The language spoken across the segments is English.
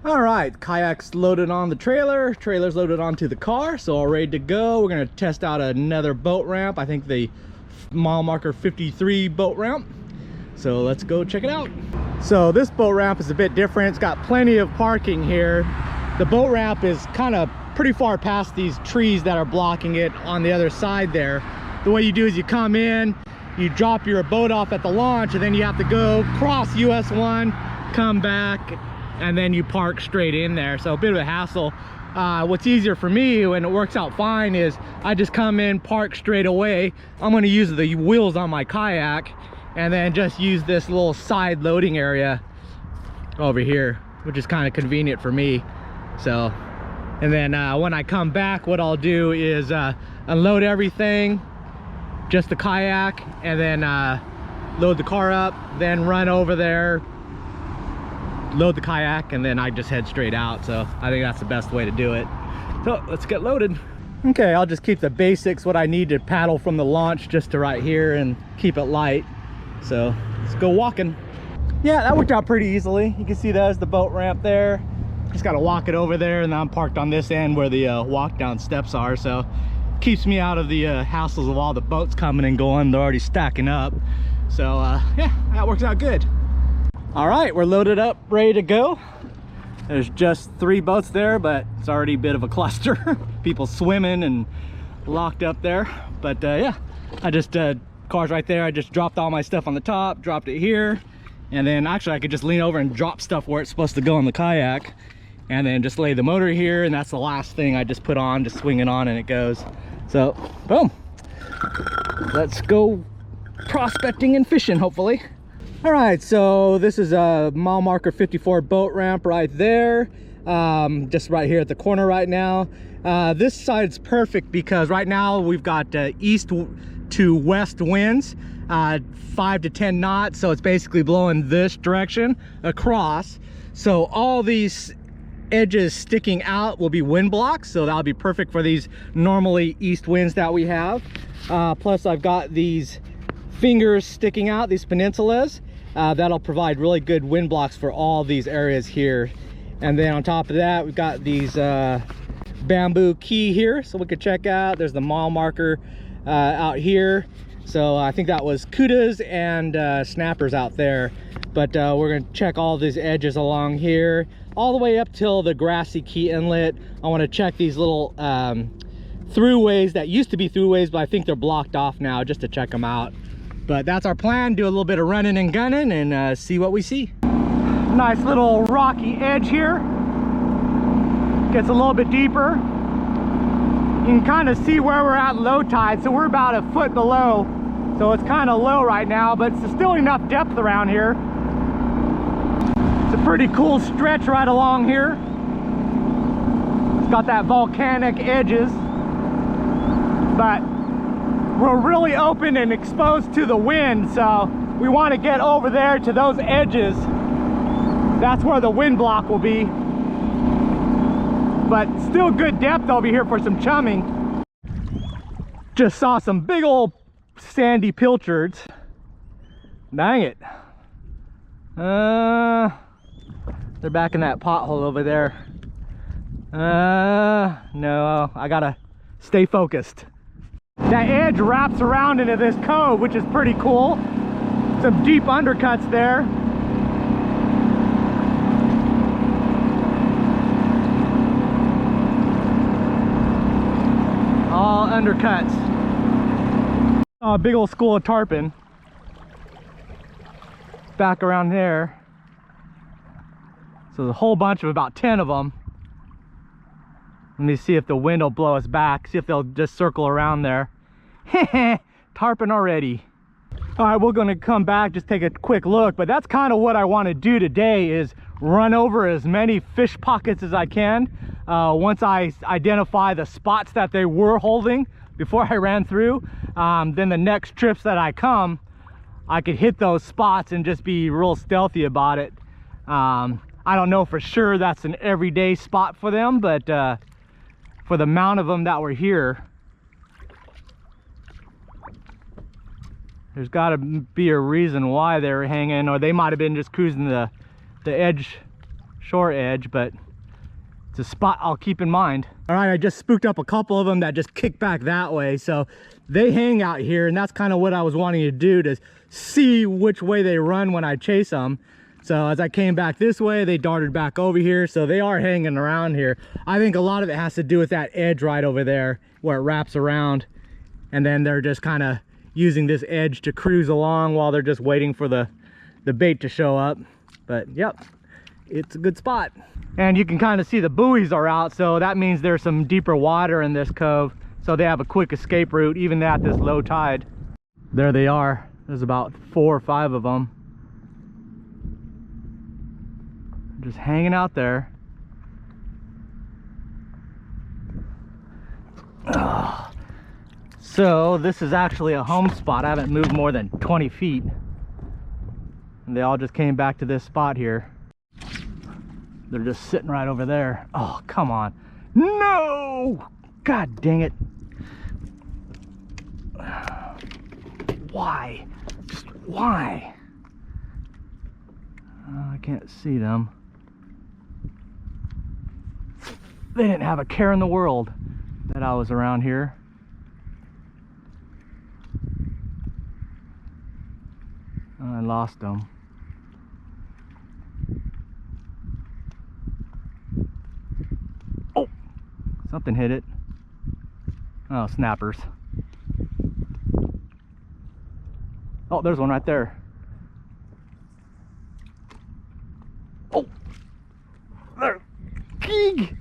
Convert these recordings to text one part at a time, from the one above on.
All right, kayak's loaded on the trailer, trailer's loaded onto the car, so all ready to go. We're gonna test out another boat ramp. I think the mile marker 53 boat ramp. So let's go check it out. So this boat ramp is a bit different. It's got plenty of parking here. The boat ramp is kind of pretty far past these trees that are blocking it on the other side there. The way you do is you come in, you drop your boat off at the launch, and then you have to go cross US 1, come back, and then you park straight in there. So a bit of a hassle. What's easier for me, when it works out fine, is I just come in, park straight away. I'm going to use the wheels on my kayak and then just use this little side loading area over here, which is kind of convenient for me. So, and then when I come back, what I'll do is unload everything, just the kayak, and then load the car up, then run over there, load the kayak, and then I just head straight out. So I think that's the best way to do it. So let's get loaded. Okay, I'll just keep the basics, what I need to paddle from the launch just to right here and keep it light. So let's go walking. Yeah, that worked out pretty easily. You can see there's the boat ramp there. Just got to walk it over there, and I'm parked on this end where the walk down steps are. So keeps me out of the hassles of all the boats coming and going. They're already stacking up. So yeah, that works out good. All right, we're loaded up, ready to go. There's just 3 boats there, but it's already a bit of a cluster. People swimming and locked up there. But yeah, I just, car's right there. I just dropped all my stuff on the top, dropped it here. And then actually I could just lean over and drop stuff where it's supposed to go in the kayak. And then just lay the motor here, and that's the last thing I just put on, just swing it on and it goes. So, boom. Let's go prospecting and fishing, hopefully. All right, so this is a mile marker 54 boat ramp right there, just right here at the corner right now. This side's perfect because right now we've got east to west winds, 5 to 10 knots, so it's basically blowing this direction across. So all these edges sticking out will be wind blocks, so that'll be perfect for these normally east winds that we have. Plus I've got these fingers sticking out, these peninsulas. That'll provide really good wind blocks for all these areas here. And then on top of that, we've got these bamboo key here, so we could check out. There's the mile marker out here. So I think that was kudas and snappers out there. But we're gonna check all these edges along here, all the way up till the grassy key inlet. I wanna check these little throughways that used to be throughways, but I think they're blocked off now, just to check them out. But that's our plan, do a little bit of running and gunning and see what we see. Nice little rocky edge here. Gets a little bit deeper. You can kind of see where we're at low tide, so we're about a foot below. So it's kind of low right now, but it's still enough depth around here. It's a pretty cool stretch right along here. It's got that volcanic edges, but we're really open and exposed to the wind, so we want to get over there to those edges. That's where the wind block will be. But still good depth over here for some chumming. Just saw some big old sandy pilchards. Dang it. They're back in that pothole over there. No, I gotta stay focused. That edge wraps around into this cove, which is pretty cool. Some deep undercuts there. All undercuts. Oh, a big old school of tarpon. Back around there. So there's a whole bunch of about 10 of them. Let me see if the wind will blow us back. See if they'll just circle around there. Tarpon already. All right, we're gonna come back, just take a quick look, but that's kind of what I want to do today, is run over as many fish pockets as I can. Once I identify the spots that they were holding before I ran through, then the next trips that I come, I could hit those spots and just be real stealthy about it. I don't know for sure that's an everyday spot for them, but for the amount of them that were here, there's got to be a reason why they were hanging, or they might have been just cruising the edge shore edge, but it's a spot I'll keep in mind. All right, I just spooked up a couple of them that just kick back that way. So they hang out here, and that's kind of what I was wanting to do, to see which way they run when I chase them. So as I came back this way, they darted back over here. So they are hanging around here. I think a lot of it has to do with that edge right over there where it wraps around. And then they're just kind of using this edge to cruise along while they're just waiting for the bait to show up. But yep, it's a good spot. And you can kind of see the buoys are out. So that means there's some deeper water in this cove. So they have a quick escape route, even at this low tide. There they are. There's about 4 or 5 of them. Just hanging out there. So this is actually a home spot. I haven't moved more than 20 feet. And they all just came back to this spot here. They're just sitting right over there. Oh, come on. No! God dang it. Why? Just why? I can't see them. They didn't have a care in the world that I was around here. I lost them. Oh! Something hit it. Oh, snappers. Oh, there's one right there. Oh! There! Keeg!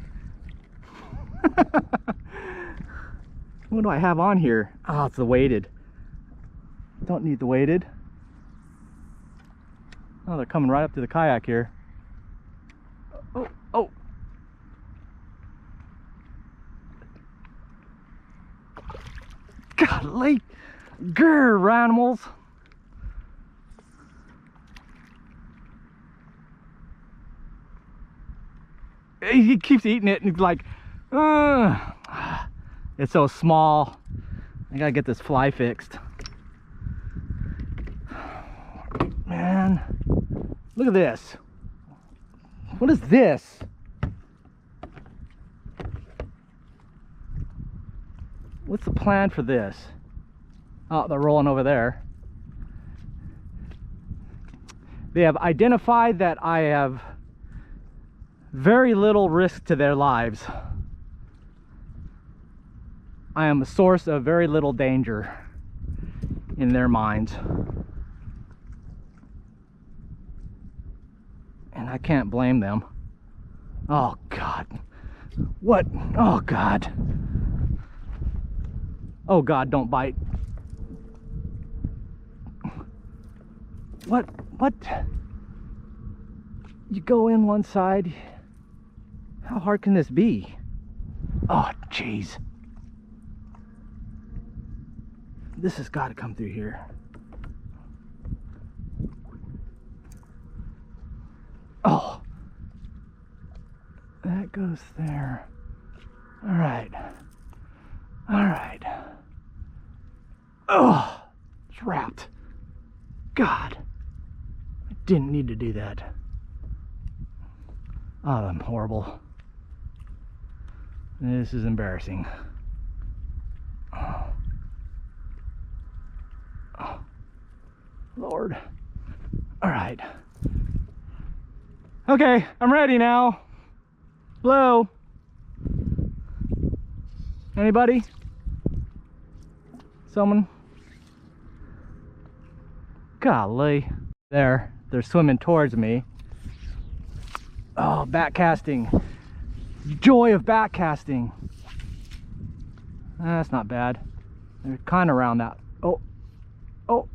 What do I have on here? Oh, it's the weighted. Don't need the weighted. Oh, they're coming right up to the kayak here. Oh, oh. Golly. Grr, animals. He keeps eating it and he's like, it's so small. I gotta get this fly fixed. Man, look at this. What is this? What's the plan for this? Oh, they're rolling over there. They have identified that I have very little risk to their lives. I am a source of very little danger in their minds. And I can't blame them. Oh God. What? Oh God. Oh God, don't bite. What? You go in one side. How hard can this be? Oh, jeez. This has got to come through here. Oh. That goes there. All right. All right. Oh, it's wrapped. God. I didn't need to do that. Oh, I'm horrible. This is embarrassing. Oh. Oh. Lord. All right. Okay, I'm ready now. Hello? Anybody? Someone? Golly. There, they're swimming towards me. Oh, back casting. Joy of back casting. That's not bad. They're kind of around that. Oh, oh,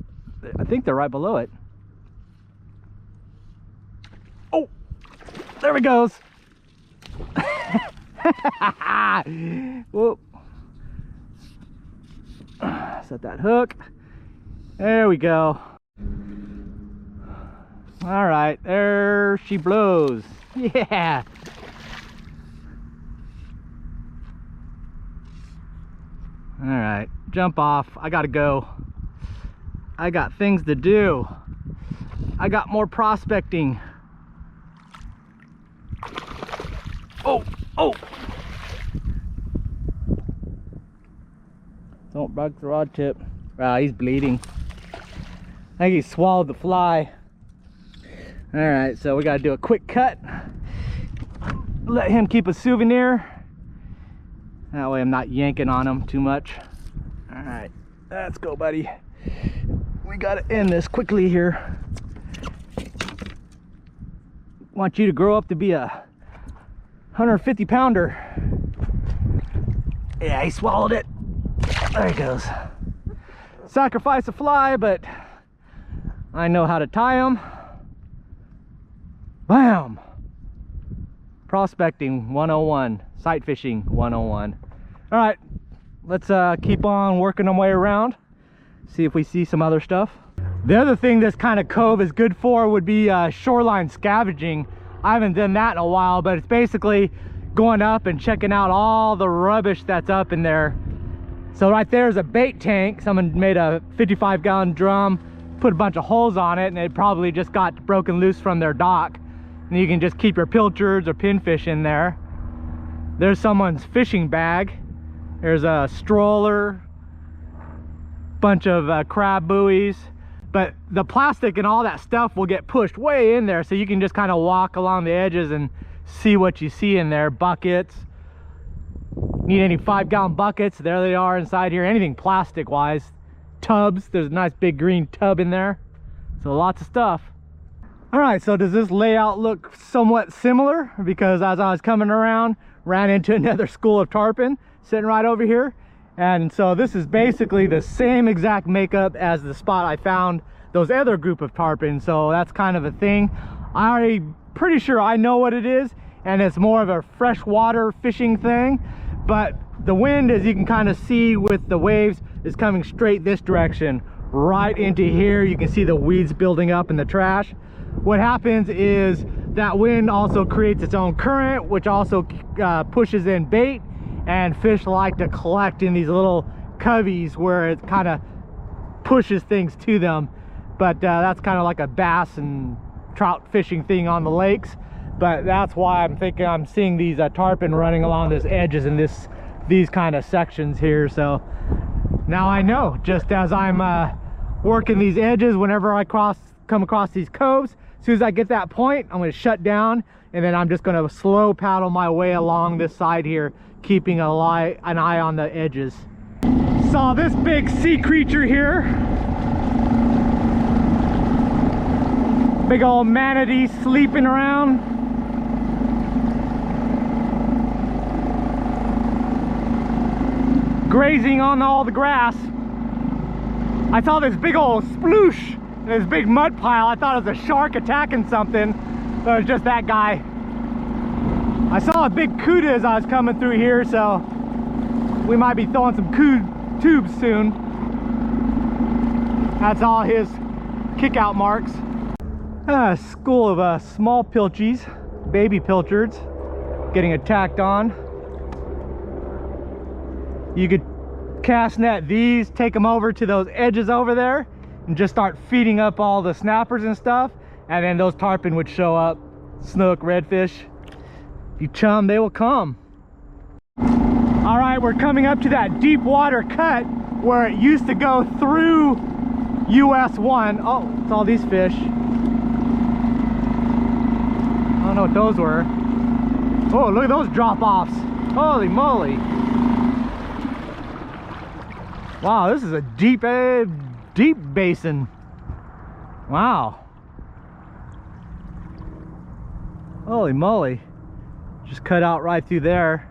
I think they're right below it. Oh, there it goes. Whoop. Set that hook. There we go. All right, there she blows. Yeah. All right, jump off. I gotta go. I got things to do. I got more prospecting. Oh, oh. Don't break the rod tip. Wow, he's bleeding. I think he swallowed the fly. All right, so we gotta do a quick cut. Let him keep a souvenir. That way I'm not yanking on him too much. All right, let's go, buddy. We gotta end this quickly here. Want you to grow up to be a 150 pounder. Yeah, he swallowed it. There he goes. Sacrifice a fly, but I know how to tie them. Bam! Prospecting 101, sight fishing 101. All right, let's keep on working our way around, see if we see some other stuff. The other thing this kind of cove is good for would be shoreline scavenging. I haven't done that in a while, but it's basically going up and checking out all the rubbish that's up in there. So right there's a bait tank. Someone made a 55-gallon drum, put a bunch of holes on it, and it probably just got broken loose from their dock. And you can just keep your pilchards or pinfish in there. There's someone's fishing bag. There's a stroller, bunch of crab buoys. But the plastic and all that stuff will get pushed way in there, so you can just kind of walk along the edges and see what you see in there. Buckets. Need any 5-gallon buckets? There they are inside here. Anything plastic wise. Tubs. There's a nice big green tub in there. So lots of stuff. All right, so does this layout look somewhat similar? Because as I was coming around, ran into another school of tarpon sitting right over here. And so this is basically the same exact makeup as the spot I found those other group of tarpon. So that's kind of a thing. I'm pretty sure I know what it is, and it's more of a freshwater fishing thing. But the wind, as you can kind of see with the waves, is coming straight this direction, right into here. You can see the weeds building up in the trash. What happens is that wind also creates its own current, which also pushes in bait, and fish like to collect in these little coveys where it kind of pushes things to them. But that's kind of like a bass and trout fishing thing on the lakes. But that's why I'm thinking I'm seeing these tarpon running along these edges in these kind of sections here. So now I know, just as I'm working these edges, whenever I come across these coves, as soon as I get that point, I'm going to shut down, and then I'm just going to slow paddle my way along this side here, keeping an eye on the edges. Saw this big sea creature here. Big old manatee sleeping around. Grazing on all the grass. I saw this big old sploosh, this big mud pile. I thought it was a shark attacking something, but it was just that guy. I saw a big cuda as I was coming through here, so we might be throwing some tubes soon. That's all his kick-out marks. A school of small pilchies, baby pilchards, getting attacked on. You could cast net these, take them over to those edges over there, and just start feeding up all the snappers and stuff, and then those tarpon would show up. Snook, redfish. If you chum, they will come. All right, we're coming up to that deep water cut where it used to go through US 1. Oh, it's all these fish. I don't know what those were. Oh, look at those drop-offs. Holy moly. Wow, this is a deep basin. Wow. Holy moly. Just cut out right through there.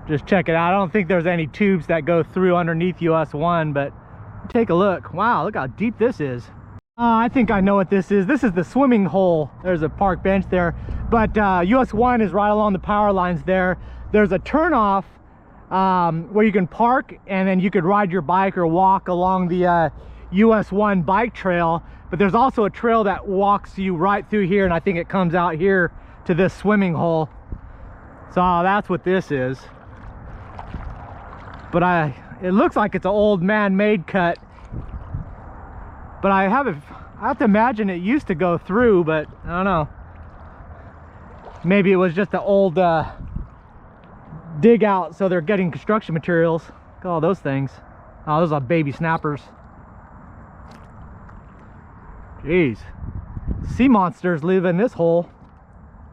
Just check it out. I don't think there's any tubes that go through underneath US 1, but take a look. Wow, look how deep this is. I think I know what this is. This is the swimming hole. There's a park bench there, but US 1 is right along the power lines there. There's a turnoff where you can park, and then you could ride your bike or walk along the US 1 bike trail. But there's also a trail that walks you right through here, and I think it comes out here to this swimming hole. So that's what this is. But it looks like it's an old man-made cut. But I have to imagine it used to go through, but I don't know. Maybe it was just an old dig out, so they're getting construction materials. Look at all those things. Oh, those are baby snappers. Jeez. Sea monsters live in this hole.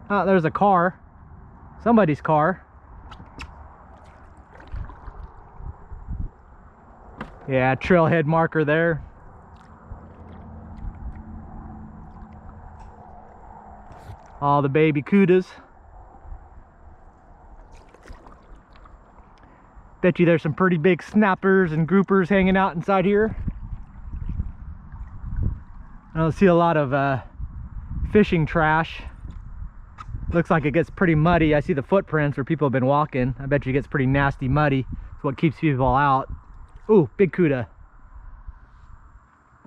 Oh, there's a car. Somebody's car. Yeah, trailhead marker there. All the baby kudas. Bet you there's some pretty big snappers and groupers hanging out inside here. I don't see a lot of fishing trash. Looks like it gets pretty muddy. I see the footprints where people have been walking. I bet you it gets pretty nasty muddy. It's what keeps people out. Ooh, big cuda.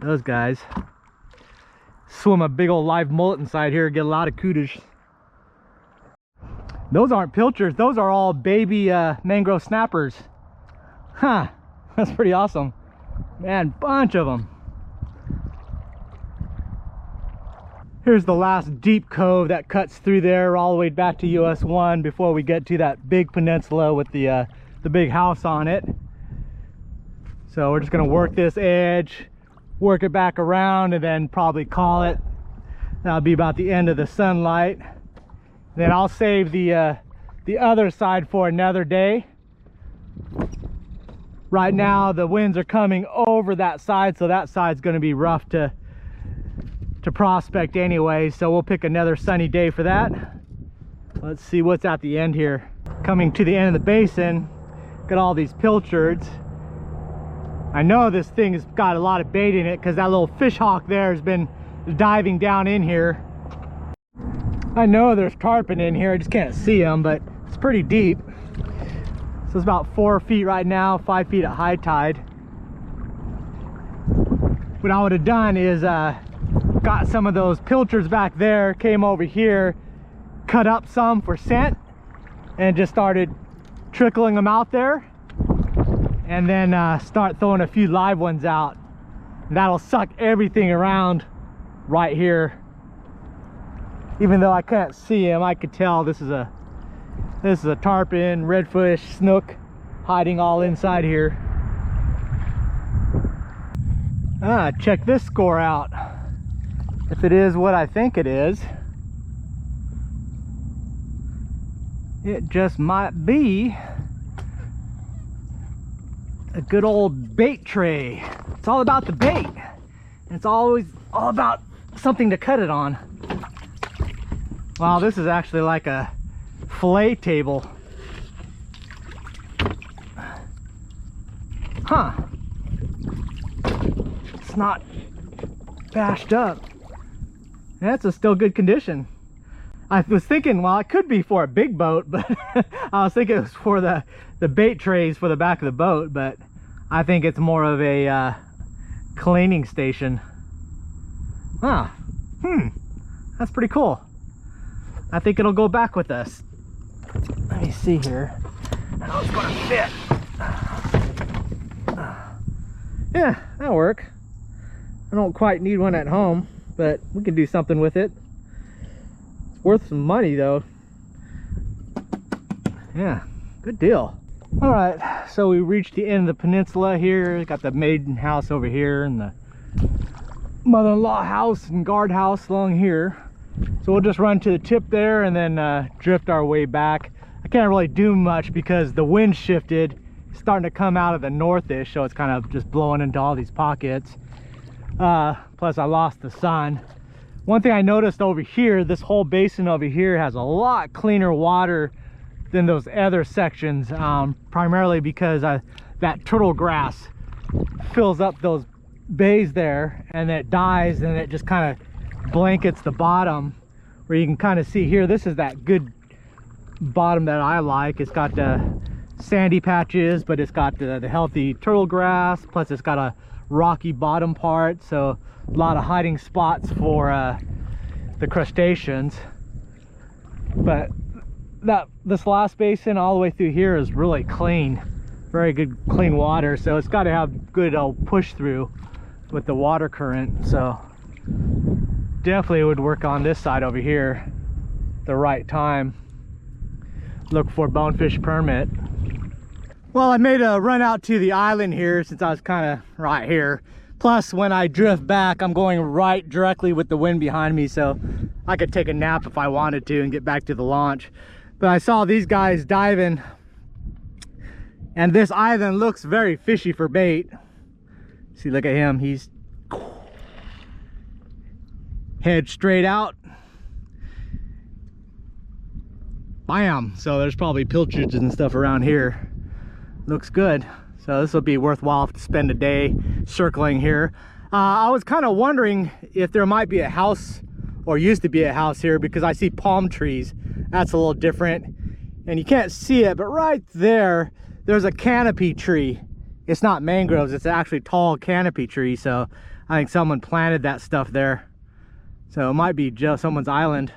Those guys. Swim a big old live mullet inside here, get a lot of kudas. Those aren't pilchards, those are all baby mangrove snappers. Huh, that's pretty awesome. Man, bunch of them. Here's the last deep cove that cuts through there all the way back to US 1 before we get to that big peninsula with the big house on it. So we're just gonna work this edge, work it back around, and then probably call it. That'll be about the end of the sunlight. Then I'll save the other side for another day. Right now the winds are coming over that side, so that side's going to be rough to prospect anyway, so we'll pick another sunny day for that. Let's see what's at the end here. Coming to the end of the basin, got all these pilchards. I know this thing has got a lot of bait in it because that little fish hawk there has been diving down in here. I know there's tarpon in here, I just can't see them, but it's pretty deep. So it's about 4 feet right now, 5 feet at high tide. What I would have done is got some of those pilchards back there, came over here, cut up some for scent, and just started trickling them out there, and then start throwing a few live ones out. And that'll suck everything around right here. Even though I can't see him, I could tell this is a tarpon, redfish, snook hiding all inside here. Check this score out. If it is what I think it is, it just might be a good old bait tray. It's all about the bait. And it's always all about something to cut it on. Wow, this is actually like a fillet table. Huh. It's not bashed up. That's a still good condition. I was thinking, well, it could be for a big boat, but I was thinking it was for the bait trays for the back of the boat, but I think it's more of a cleaning station. Huh. That's pretty cool. I think it'll go back with us. Let me see here how it's gonna fit. Yeah, that'll work. I don't quite need one at home, but we can do something with it. It's worth some money though. Yeah, good deal. All right, so we reached the end of the peninsula here. Got the maiden house over here and the mother-in-law house and guardhouse along here. So we'll just run to the tip there and then drift our way back. I can't really do much because the wind shifted. It's starting to come out of the northish, so it's kind of just blowing into all these pockets. Plus I lost the sun. One thing I noticed over here, this whole basin over here has a lot cleaner water than those other sections, primarily because that turtle grass fills up those bays there, and it dies and it just kind of blankets the bottom, where you can kind of see here, this is that good bottom that I like. It's got the sandy patches, but it's got the healthy turtle grass, plus it's got a rocky bottom part, so a lot of hiding spots for the crustaceans. But this last basin all the way through here is really clean, very good clean water, so it's got to have good push through with the water current. So definitely would work on this side over here. the right time. Look for bonefish permit. Well, I made a run out to the island here since I was kind of right here. Plus, when I drift back, I'm going right directly with the wind behind me, so I could take a nap if I wanted to and get back to the launch. But I saw these guys diving, and this island looks very fishy for bait. See, look at him. He's head straight out. Bam! So there's probably pilchards and stuff around here. Looks good. So this will be worthwhile to spend a day circling here. I was kind of wondering if there might be a house, or used to be a house here, because I see palm trees. That's a little different. And you can't see it, but right there, there's a canopy tree. It's not mangroves, it's actually tall canopy tree. So I think someone planted that stuff there. So it might be just someone's island.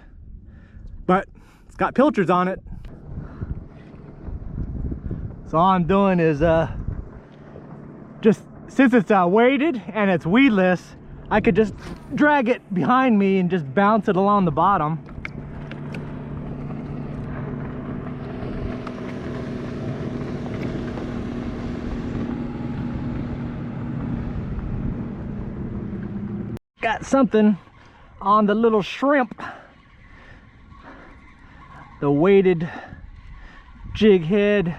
But it's got pilchards on it. So all I'm doing is just, since it's weighted and it's weedless, I could just drag it behind me and just bounce it along the bottom. Got something on the little shrimp. The weighted jig head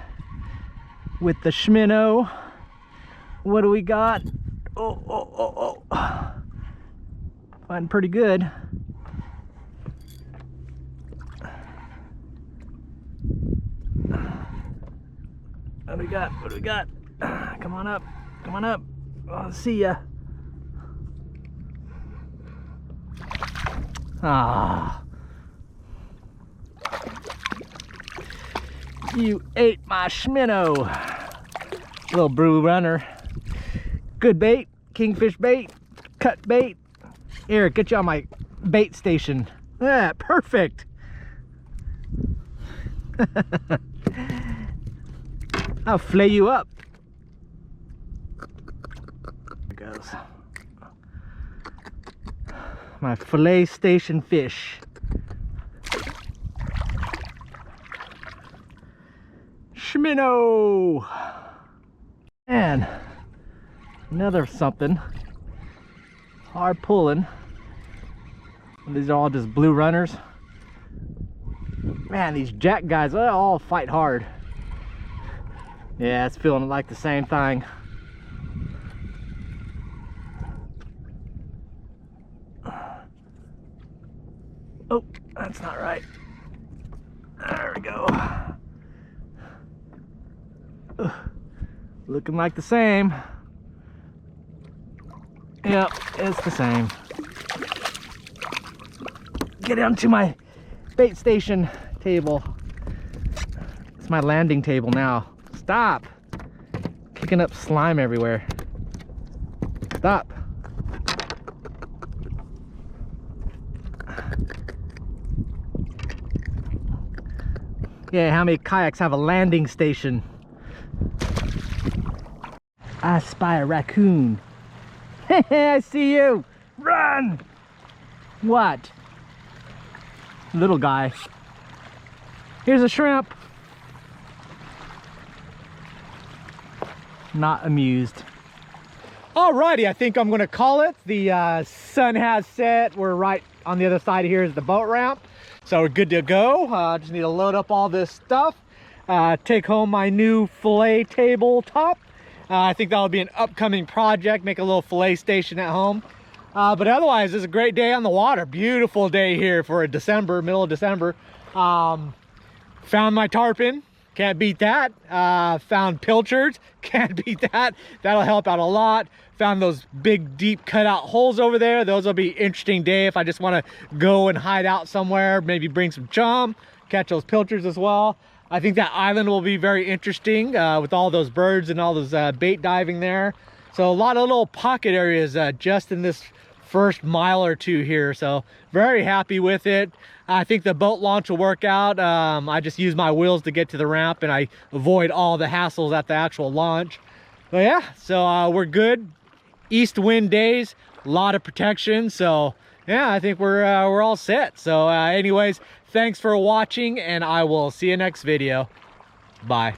with the Shimano. What do we got? Oh. Fighting pretty good. What do we got? What do we got? Come on up. Come on up. I'll see ya. Ah. You ate my Shimano. Little brew runner. Good bait, kingfish bait, cut bait. Here, get you on my bait station. Yeah, perfect. I'll flay you up. There goes. My fillet station fish. Shimano. And another something. Hard pulling. These are all just blue runners. Man, these jack guys, they all fight hard. Yeah, it's feeling like the same thing. Oh, that's not right. There we go. Looking like the same. Yep, it's the same. Get onto my bait station table. It's my landing table now. Stop kicking up slime everywhere. Stop. Yeah, how many kayaks have a landing station? I spy a raccoon. I see you. Run! What? Little guy. Here's a shrimp. Not amused. Alrighty, I think I'm gonna call it. The sun has set. We're right on the other side here is the boat ramp. So we're good to go. Just need to load up all this stuff. Take home my new fillet tabletop. I think that'll be an upcoming project. Make a little fillet station at home. But otherwise, it's a great day on the water. Beautiful day here for a December, middle of December. Found my tarpon. Can't beat that. Found pilchards. Can't beat that. That'll help out a lot. Found those big, deep cutout holes over there. Those will be an interesting day if I just want to go and hide out somewhere. Maybe bring some chum. Catch those pilchards as well. I think that island will be very interesting with all those birds and all those bait diving there. So a lot of little pocket areas just in this first mile or two here. So very happy with it. I think the boat launch will work out. I just use my wheels to get to the ramp and I avoid all the hassles at the actual launch. But yeah, so we're good. East wind days, a lot of protection. So yeah, I think we're all set. So anyways, thanks for watching, and I will see you next video. Bye.